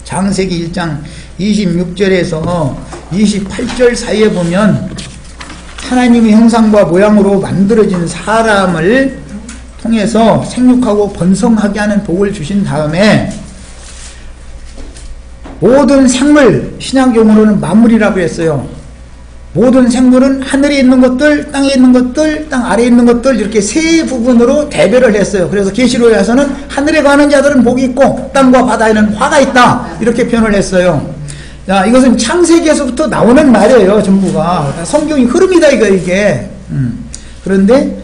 Speaker 1: 창세기 1장 26절에서 28절 사이에 보면 하나님의 형상과 모양으로 만들어진 사람을 통해서 생육하고 번성하게 하는 복을 주신 다음에 모든 생물, 신약용어로는 만물이라고 했어요. 모든 생물은 하늘에 있는 것들, 땅에 있는 것들, 땅 아래에 있는 것들 이렇게 세 부분으로 대별을 했어요. 그래서 계시록에서는 하늘에 가는 자들은 복이 있고 땅과 바다에는 화가 있다 이렇게 표현을 했어요. 자, 이것은 창세기에서부터 나오는 말이에요. 전부가 성경이 흐름이다 이게. 그런데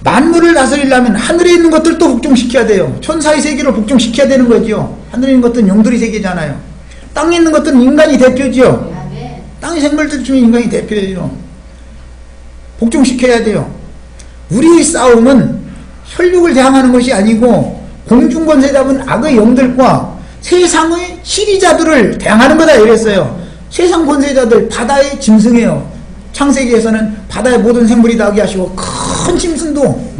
Speaker 1: 만물을 다스리려면 하늘에 있는 것들도 복종시켜야 돼요. 천사의 세계를 복종시켜야 되는 거죠. 하늘에 있는 것들은 용들의 세계잖아요. 땅에 있는 것들은 인간이 대표죠. 땅의 생물들 중에 인간이 대표예요. 복종시켜야 돼요. 우리의 싸움은 혈육을 대항하는 것이 아니고 공중권세 잡은 악의 영들과 세상의 시리자들을 대항하는 거다 이랬어요. 세상 권세자들 바다의 짐승이에요. 창세기에서는 바다의 모든 생물이 나게 하시고 큰 짐승도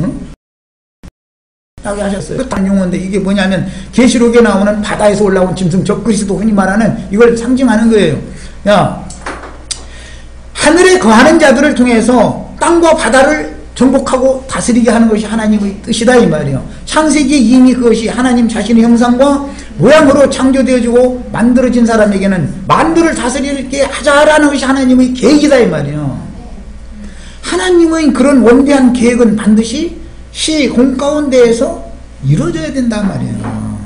Speaker 1: 나게 하셨어요. 그 단 용어인데 이게 뭐냐면 계시록에 나오는 바다에서 올라온 짐승 적그리스도 흔히 말하는 이걸 상징하는 거예요. 야, 하늘에 거하는 자들을 통해서 땅과 바다를 정복하고 다스리게 하는 것이 하나님의 뜻이다 이 말이에요. 창세기에 이미 그것이 하나님 자신의 형상과 모양으로 창조되어지고 만들어진 사람에게는 만물을 다스리게 하자라는 것이 하나님의 계획이다 이 말이에요. 하나님의 그런 원대한 계획은 반드시 시공 가운데에서 이루어져야 된단 말이에요.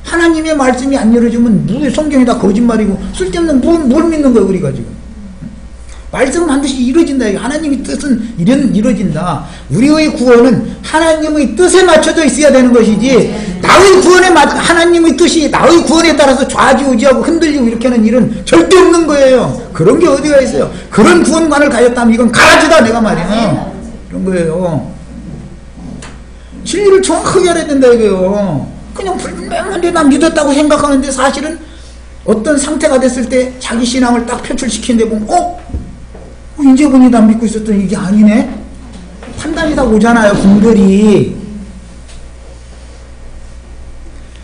Speaker 1: 하나님의 말씀이 안 이루어지면 성경이 다 거짓말이고 쓸데없는 뭘 믿는 거예요 우리가 지금. 말씀은 반드시 이루어진다. 하나님의 뜻은 이루어진다. 우리의 구원은 하나님의 뜻에 맞춰져 있어야 되는 것이지 나의 구원에 하나님의 뜻이 나의 구원에 따라서 좌지우지하고 흔들리고 이렇게 하는 일은 절대 없는 거예요. 그런 게 어디가 있어요. 그런 구원관을 가졌다면 이건 가라지다 내가 말이야. 그런 거예요. 진리를 정확하게 알아야 된다 이거요. 그냥 불명한데 난 믿었다고 생각하는데 사실은 어떤 상태가 됐을 때 자기 신앙을 딱 표출시키는데 보면 이제 보니 난 믿고 있었더니 이게 아니네? 판단이 다 오잖아요, 분별이.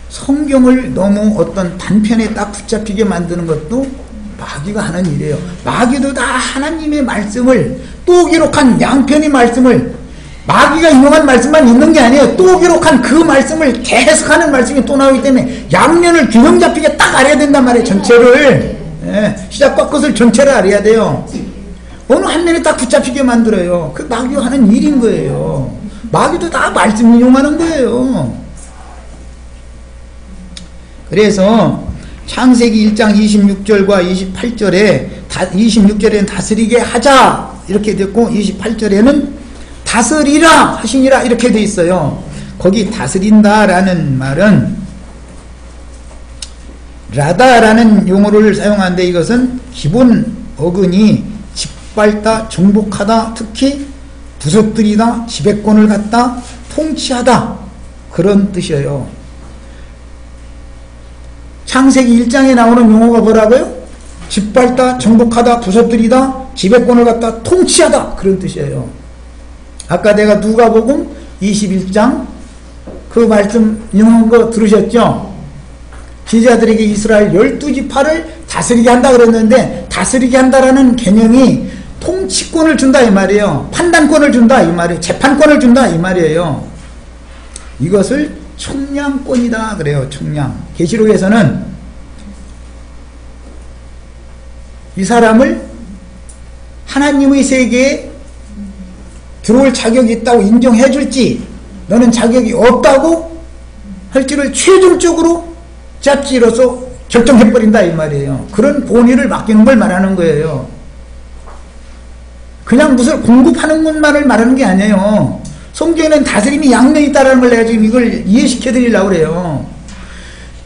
Speaker 1: 성경을 너무 어떤 단편에 딱 붙잡히게 만드는 것도 마귀가 하는 일이에요. 마귀도 다 하나님의 말씀을 또 기록한 양편의 말씀을 마귀가 인용한 말씀만 있는 게 아니에요. 또 기록한 그 말씀을 계속하는 말씀이 또 나오기 때문에 양면을 균형 잡히게 딱 알아야 된단 말이에요. 전체를. 시작과 끝을 전체를 알아야 돼요. 어느 한 면에 딱 붙잡히게 만들어요. 그 마귀가 하는 일인 거예요. 마귀도 다 말씀 인용하는 거예요. 그래서 창세기 1장 26절과 28절에 26절에는 다스리게 하자 이렇게 됐고 28절에는 다스리라 하시니라 이렇게 돼 있어요. 거기 다스린다라는 말은 라다라는 용어를 사용하는데 이것은 기본 어근이 짓밟다, 정복하다, 특히 부속들이다, 지배권을 갖다, 통치하다 그런 뜻이에요. 창세기 1장에 나오는 용어가 뭐라고요? 짓밟다, 정복하다, 부속들이다, 지배권을 갖다 통치하다 그런 뜻이에요. 아까 내가 누가복음 21장 그 말씀 인용한 거 들으셨죠? 제자들에게 이스라엘 12지파를 다스리게 한다 그랬는데, 다스리게 한다라는 개념이 통치권을 준다 이 말이에요. 판단권을 준다 이 말이에요. 재판권을 준다 이 말이에요. 이것을 총량권이다 그래요. 총량. 계시록에서는 이 사람을 하나님의 세계에 들어올 자격이 있다고 인정해 줄지, 너는 자격이 없다고 할지를 최종적으로 짭지로서 결정해버린다 이 말이에요. 그런 본의를 맡기는 걸 말하는 거예요. 그냥 무슨 공급하는 것만을 말하는 게 아니에요. 성경에는 다스림이 양면이 있다는 걸 내가 지금 이걸 이해시켜 드리려고 그래요.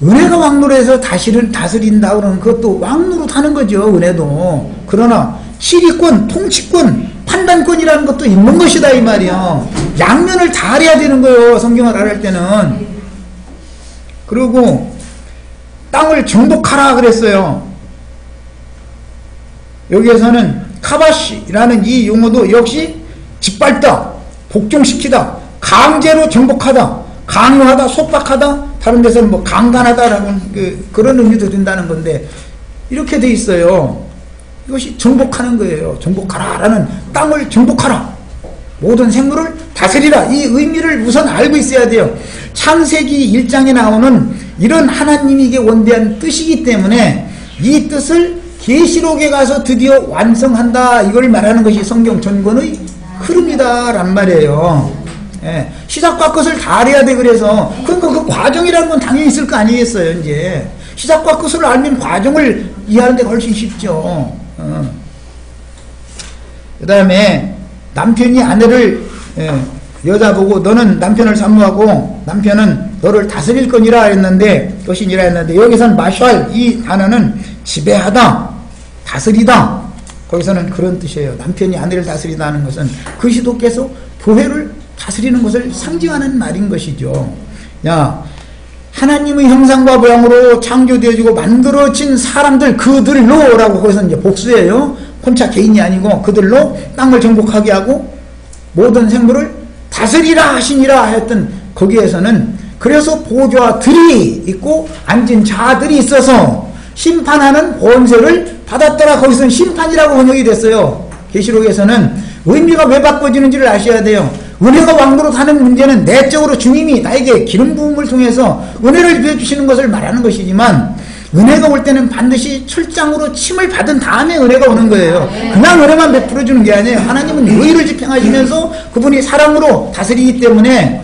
Speaker 1: 은혜가 왕노릇해서 다스린다 그러면 그것도 왕노릇 하는 거죠. 은혜도. 그러나 시리권, 통치권, 판단권이라는 것도 있는 것이다 이 말이에요. 양면을 다 알아야 되는 거예요. 성경을 알을 때는. 그리고 땅을 정복하라 그랬어요. 여기에서는 카바시라는 이 용어도 역시 짓밟다, 복종시키다, 강제로 정복하다, 강요하다, 속박하다, 다른 데서는 뭐 강간하다라고 그런 의미도 된다는 건데, 이렇게 돼 있어요. 이것이 정복하는 거예요. 정복하라라는, 땅을 정복하라, 모든 생물을 다스리라, 이 의미를 우선 알고 있어야 돼요. 창세기 1장에 나오는 이런 하나님에게 원대한 뜻이기 때문에 이 뜻을 계시록에 가서 드디어 완성한다, 이걸 말하는 것이 성경 전권의 흐름이다 란 말이에요. 예, 시작과 끝을 다 알아야 돼. 그래서 그러니까 그 과정이라는 건 당연히 있을 거 아니겠어요. 이제 시작과 끝을 알면 과정을 이해하는 데가 훨씬 쉽죠. 그 다음에 남편이 아내를, 여자 보고 너는 남편을 사모하고 남편은 너를 다스릴 거니라 했는데, 것이니라 했는데, 여기서는 마샬, 이 단어는 지배하다, 다스리다, 거기서는 그런 뜻이에요. 남편이 아내를 다스리다는 것은 그 시도께서 교회를 다스리는 것을 상징하는 말인 것이죠. 야, 하나님의 형상과 모양으로 창조되어지고 만들어진 사람들, 그들로 라고 거기서 이제 복수예요. 혼자 개인이 아니고 그들로 땅을 정복하게 하고 모든 생물을 다스리라 하시니라 했던, 거기에서는 그래서 보좌들이 있고 앉은 자들이 있어서 심판하는 권세를 받았더라. 거기서는 심판이라고 번역이 됐어요. 계시록에서는 의미가 왜 바꿔지는지를 아셔야 돼요. 은혜가 왕노릇하는 문제는 내적으로 주님이 나에게 기름 부음을 통해서 은혜를 주시는 것을 말하는 것이지만, 은혜가 올 때는 반드시 출장으로 침을 받은 다음에 은혜가 오는 거예요. 그냥 은혜만 베풀어 주는 게 아니에요. 하나님은 의를 집행하시면서 그분이 사랑으로 다스리기 때문에,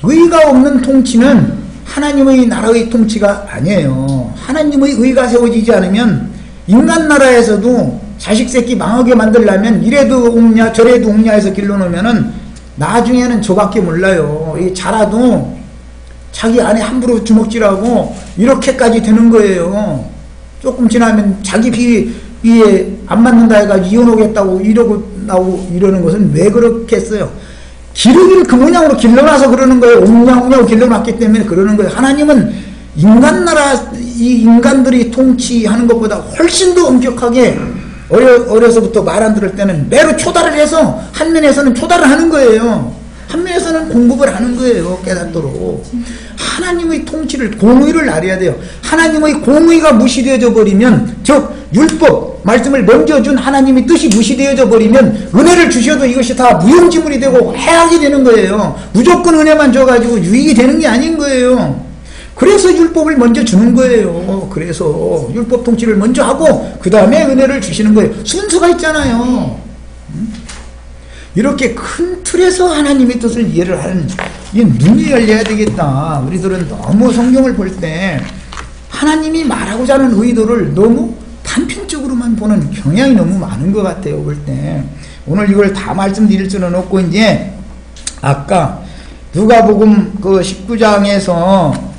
Speaker 1: 의가 없는 통치는 하나님의 나라의 통치가 아니에요. 하나님의 의가 세워지지 않으면 인간 나라에서도 자식 새끼 망하게 만들려면 이래도 옥냐 저래도 옥냐 해서 길러놓으면은 나중에는 저밖에 몰라요. 이 자라도 자기 안에 함부로 주먹질하고 이렇게까지 되는 거예요. 조금 지나면 자기 비위에 안 맞는다 해가지고 이혼하겠다고 이러고 나오고 이러는 것은 왜 그렇겠어요? 기르기를 그 모양으로 길러놔서 그러는 거예요. 옹냐옹냐고 길러놨기 때문에 그러는 거예요. 하나님은 인간 나라, 이 인간들이 통치하는 것보다 훨씬 더 엄격하게 어려서부터 말 안 들을 때는 매로 초달을 해서 한 면에서는 초달을 하는 거예요. 한 면에서는 공급을 하는 거예요. 깨닫도록. 하나님의 통치를, 공의를 알아야 돼요. 하나님의 공의가 무시되어져 버리면, 즉 율법 말씀을 먼저 준 하나님의 뜻이 무시되어져 버리면 은혜를 주셔도 이것이 다 무용지물이 되고 해악이 되는 거예요. 무조건 은혜만 줘가지고 유익이 되는 게 아닌 거예요. 그래서 율법을 먼저 주는 거예요. 그래서 율법 통치를 먼저 하고 그 다음에 은혜를 주시는 거예요. 순서가 있잖아요. 이렇게 큰 틀에서 하나님의 뜻을 이해를 하는, 이 눈이 열려야 되겠다. 우리들은 너무 성경을 볼 때 하나님이 말하고자 하는 의도를 너무 단편적으로만 보는 경향이 너무 많은 것 같아요. 볼 때. 오늘 이걸 다 말씀드릴 수는 없고, 이제 아까 누가복음 그 19장에서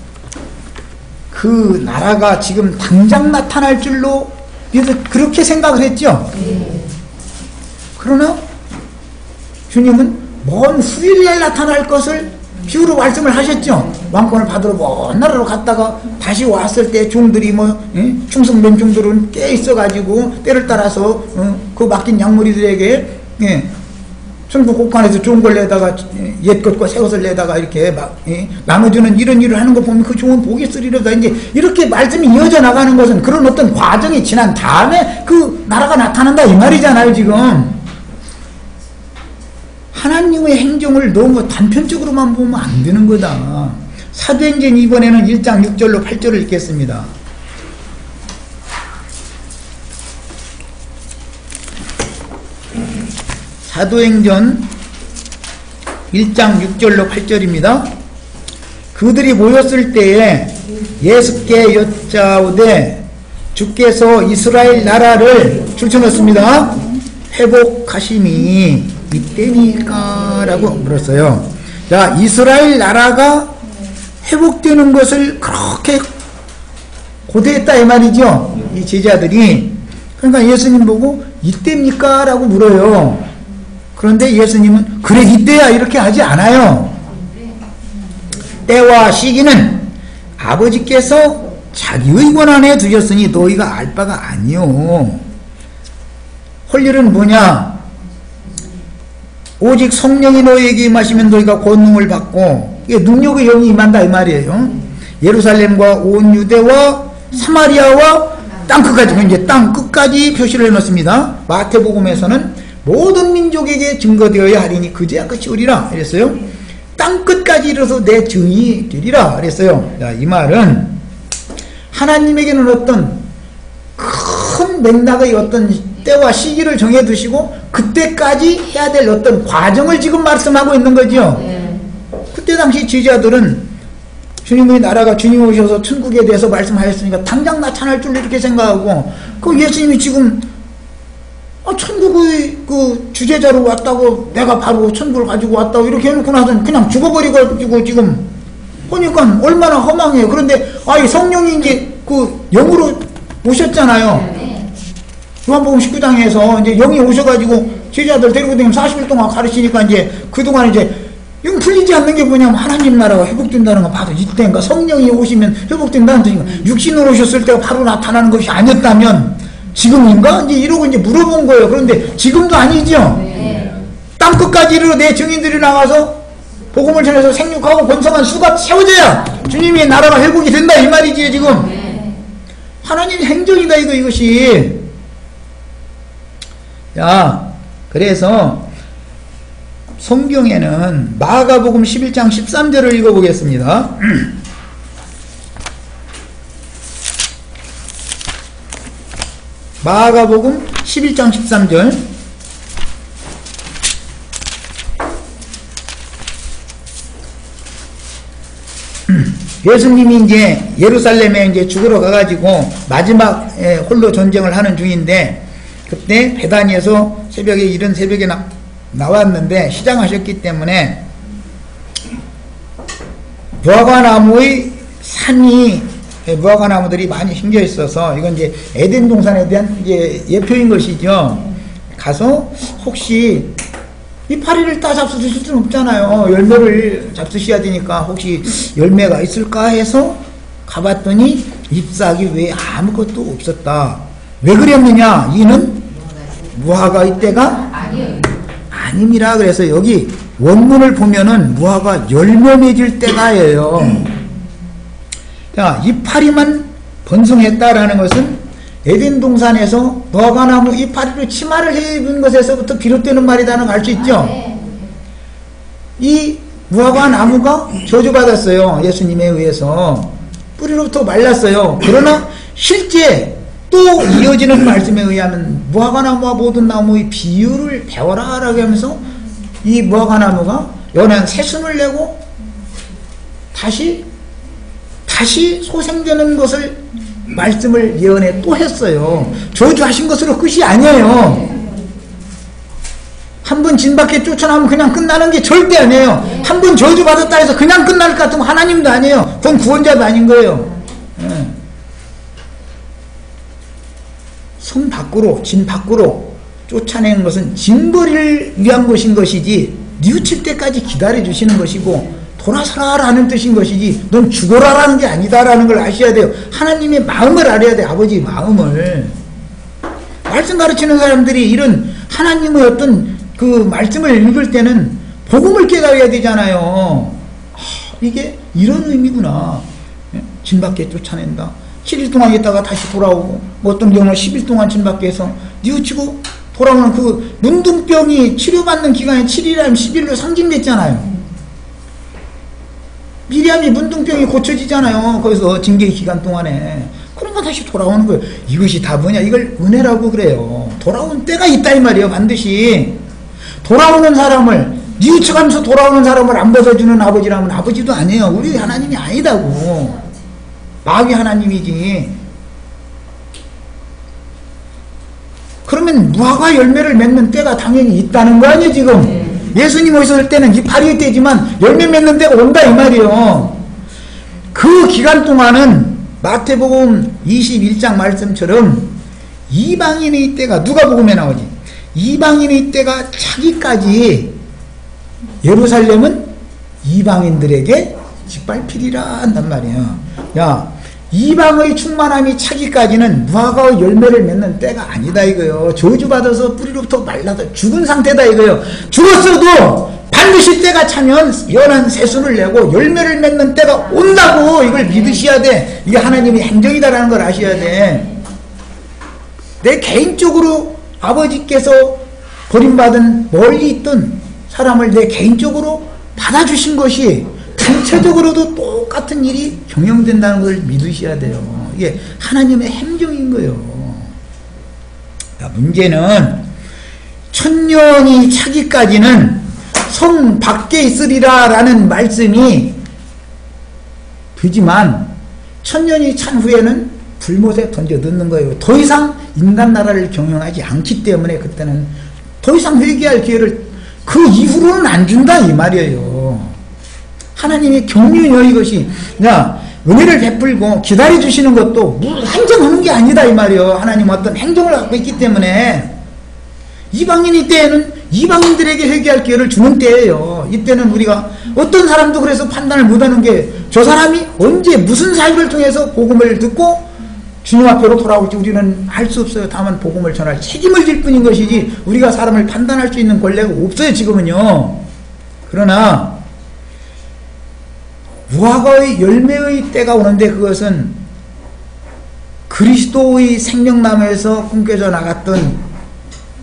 Speaker 1: 그 나라가 지금 당장 나타날 줄로 그렇게 생각을 했죠. 그러나 주님은 먼 후일날 나타날 것을 비유로 말씀을 하셨죠. 왕권을 받으러 먼 나라로 갔다가 다시 왔을 때 종들이 충성된 종들은 깨 있어가지고 때를 따라서 그 맡긴 양무리들에게 천국 곳간에서 좋은 걸 내다가 옛 것과 새 것을 내다가 이렇게 막 나눠주는 이런 일을 하는 거 보면 그 좋은 복이 있으리로다. 이제 이렇게 말씀이 이어져 나가는 것은 그런 어떤 과정이 지난 다음에 그 나라가 나타난다 이 말이잖아요. 지금 하나님의 행정을 너무 단편적으로만 보면 안 되는 거다. 사도행전 이번에는 1장 6절로 8절을 읽겠습니다. 사도행전 1장 6절로 8절입니다. 그들이 모였을 때에 예수께 여짜오되 주께서 이스라엘 나라를 줄쳐넣습니다. 회복하심이 이때니까 라고 물었어요. 자, 이스라엘 나라가 회복되는 것을 그렇게 고대했다 이 말이죠. 이 제자들이. 그러니까 예수님 보고 이때입니까? 라고 물어요. 그런데 예수님은 그래 이때야 이렇게 하지 않아요. 때와 시기는 아버지께서 자기의 권한에 두셨으니 너희가 알 바가 아니요. 할 일은 뭐냐? 오직 성령이 너희에게 임하시면 너희가 권능을 받고, 이게 능력의 영이 임한다 이 말이에요. 예루살렘과 온 유대와 사마리아와 땅 끝까지, 이제 땅 끝까지 표시를 해놓습니다. 마태복음에서는 모든 민족에게 증거되어야 하리니 그제야 끝이 오리라 그랬어요. 땅 끝까지 이르러서 내 증인이 되리라 그랬어요. 자, 이 말은 하나님에게는 어떤 큰 맥락의 어떤 때와 시기를 정해두시고 그때까지 해야 될 어떤 과정을 지금 말씀하고 있는 거죠. 그때 당시 제자들은 주님의 나라가 주님 오셔서 천국에 대해서 말씀하셨으니까 당장 나타날 줄 이렇게 생각하고, 그 예수님이 지금 천국의 그 주제자로 왔다고, 내가 바로 천국을 가지고 왔다고 이렇게 해놓고 나서 그냥 죽어버리고 지금 보니까 얼마나 허망해요. 그런데 이 성령이 이제 그 영으로 오셨잖아요. 요한복음 19장에서 이제 영이 오셔가지고 제자들 데리고 다니면 40일 동안 가르치니까 이제 그동안 이제 영 풀리지 않는 게 뭐냐면 하나님 나라가 회복된다는 건 바로 이때인가. 성령이 오시면 회복된다는 뜻인가. 육신으로 오셨을 때가 바로 나타나는 것이 아니었다면 지금인가? 이제 이러고 이제 물어본 거예요. 그런데 지금도 아니죠. 땅 끝까지 이르러 내 증인들이 나가서 복음을 전해서 생육하고 번성한 수가 세워져야 주님의 나라가 회복이 된다 이 말이지 지금. 하나님의 행정이다 이것이. 자, 그래서 성경에는 마가복음 11장 13절을 읽어보겠습니다. 마가복음 11장 13절. 예수님이 이제 예루살렘에 이제 죽으러 가가지고 마지막 홀로 전쟁을 하는 중인데, 그때 베다니에서 새벽에 이른 새벽에 나왔는데 시장하셨기 때문에 무화과나무의 산이, 무화과나무들이 많이 심겨 있어서 이건 이제 에덴 동산에 대한 이제 예표인 것이죠. 가서 혹시 이파리를 따 잡수실 수는 없잖아요. 열매를 잡수셔야 되니까 혹시 열매가 있을까 해서 가봤더니 잎사귀 외에 아무것도 없었다. 왜 그랬느냐? 이는 무화과의 때가 아님이라. 그래서 여기 원문을 보면은 무화과 열매 맺을 때가예요. 자, 이파리만 번성했다라는 것은 에덴 동산에서 무화과나무 이파리로 치마를 해입은 것에서부터 비롯되는 말이라는 걸 알 수 있죠. 이 무화과나무가 저주받았어요. 예수님에 의해서 뿌리로부터 말랐어요. 그러나 실제 또 이어지는 말씀에 의하면 무화과나무와 모든 나무의 비유를 배워라 라고 하면서 이 무화과나무가 연한 새순을 내고 다시 소생되는 것을 말씀을 예언해 또 했어요. 저주하신 것으로 끝이 아니에요. 한 번 진 밖에 쫓아나면 그냥 끝나는 게 절대 아니에요. 한 번 저주받았다 해서 그냥 끝날 것 같으면 하나님도 아니에요. 그건 구원자도 아닌 거예요. 성 밖으로, 진 밖으로 쫓아내는 것은 징벌을 위한 것인 것이지 뉘우칠 때까지 기다려주시는 것이고 돌아서라라는 뜻인 것이지 넌 죽어라라는 게 아니다라는 걸 아셔야 돼요. 하나님의 마음을 알아야 돼. 아버지의 마음을. 말씀 가르치는 사람들이 이런 하나님의 어떤 그 말씀을 읽을 때는 복음을 깨달아야 되잖아요. 이게 이런 의미구나. 진 밖에 쫓아낸다. 7일 동안 있다가 다시 돌아오고, 어떤 경우는 10일 동안 진 밖에서 뉘우치고 돌아오는 그 문둥병이 치료받는 기간이 7일이라면 10일로 상징됐잖아요. 미리암이 문둥병이 고쳐지잖아요. 거기서 징계의 기간 동안에. 그러니까 다시 돌아오는 거예요. 이것이 다 뭐냐? 이걸 은혜라고 그래요. 돌아온 때가 있다 이 말이에요. 반드시. 돌아오는 사람을, 뉘우쳐가면서 돌아오는 사람을 안 벗어주는 아버지라면 아버지도 아니에요. 우리 하나님이 아니다고. 마귀 하나님이지. 그러면 무화과 열매를 맺는 때가 당연히 있다는 거 아니에요 지금. 예수님 오실 때는 이파리의 때지만 열매 맺는 때가 온다 이 말이에요. 그 기간 동안은 마태복음 21장 말씀처럼 이방인의 때가, 누가복음에 나오지, 이방인의 때가 차기까지 예루살렘은 이방인들에게 짓밟히리라 한단 말이에요. 야, 이방의 충만함이 차기까지는 무화과의 열매를 맺는 때가 아니다 이거요. 저주받아서 뿌리로부터 말라서 죽은 상태다 이거요. 죽었어도 반드시 때가 차면 연한 새순을 내고 열매를 맺는 때가 온다고, 이걸 믿으셔야 돼. 이게 하나님의 행정이다라는 걸 아셔야 돼. 내 개인적으로 아버지께서 버림받은 멀리 있던 사람을 내 개인적으로 받아주신 것이 단체적으로도 똑같은 일이 경영된다는 걸 믿으셔야 돼요. 이게 하나님의 행정인 거예요. 문제는 천년이 차기까지는 성 밖에 있으리라 라는 말씀이 되지만, 천년이 찬 후에는 불못에 던져 넣는 거예요. 더 이상 인간 나라를 경영하지 않기 때문에 그때는 더 이상 회개할 기회를 그 이후로는 안 준다 이 말이에요. 하나님의 경륜이요 이것이. 야, 은혜를 베풀고 기다려주시는 것도 행정하는 게 아니다 이 말이에요. 하나님 어떤 행정을 갖고 있기 때문에. 이방인의 때에는 이방인들에게 회개할 기회를 주는 때예요. 이때는 우리가 어떤 사람도 그래서 판단을 못하는 게, 저 사람이 언제 무슨 사유를 통해서 복음을 듣고 주님 앞으로 돌아올지 우리는 알 수 없어요. 다만 복음을 전할 책임을 질 뿐인 것이지 우리가 사람을 판단할 수 있는 권리가 없어요 지금은요. 그러나 무화과의 열매의 때가 오는데, 그것은 그리스도의 생명나무에서 꿈꿔져 나갔던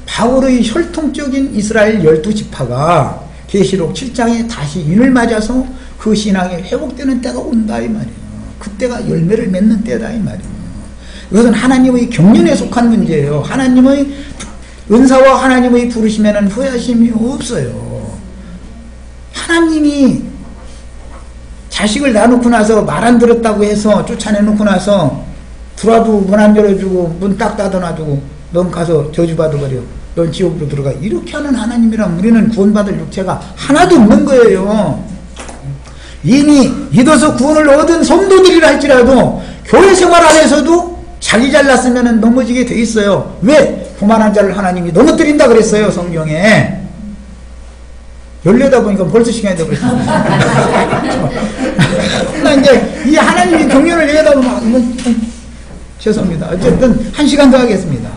Speaker 1: 바울의 혈통적인 이스라엘 12지파가 계시록 7장에 다시 인을 맞아서 그 신앙이 회복되는 때가 온다 이 말이에요. 그때가 열매를 맺는 때다 이 말이에요. 이것은 하나님의 경륜에 속한 문제예요. 하나님의 은사와 하나님의 부르심에는 후회하심이 없어요. 하나님이 자식을 낳아놓고 나서 말 안 들었다고 해서 쫓아내놓고 나서 들어와도 문 안 열어주고 문 딱 닫아놔두고 넌 가서 저주받아버려, 넌 지옥으로 들어가, 이렇게 하는 하나님이랑 우리는 구원받을 육체가 하나도 없는 거예요. 이미 믿어서 구원을 얻은 성도들이라 할지라도 교회 생활 안에서도 자기 잘났으면 넘어지게 돼 있어요. 왜? 교만한 자를 하나님이 넘어뜨린다 그랬어요 성경에. 열려다 보니까 벌써 시간이 되어버렸어요. 그러나 이제 이 하나님이 경륜을 얘기하다 보면 죄송합니다. 어쨌든 1시간 더 하겠습니다.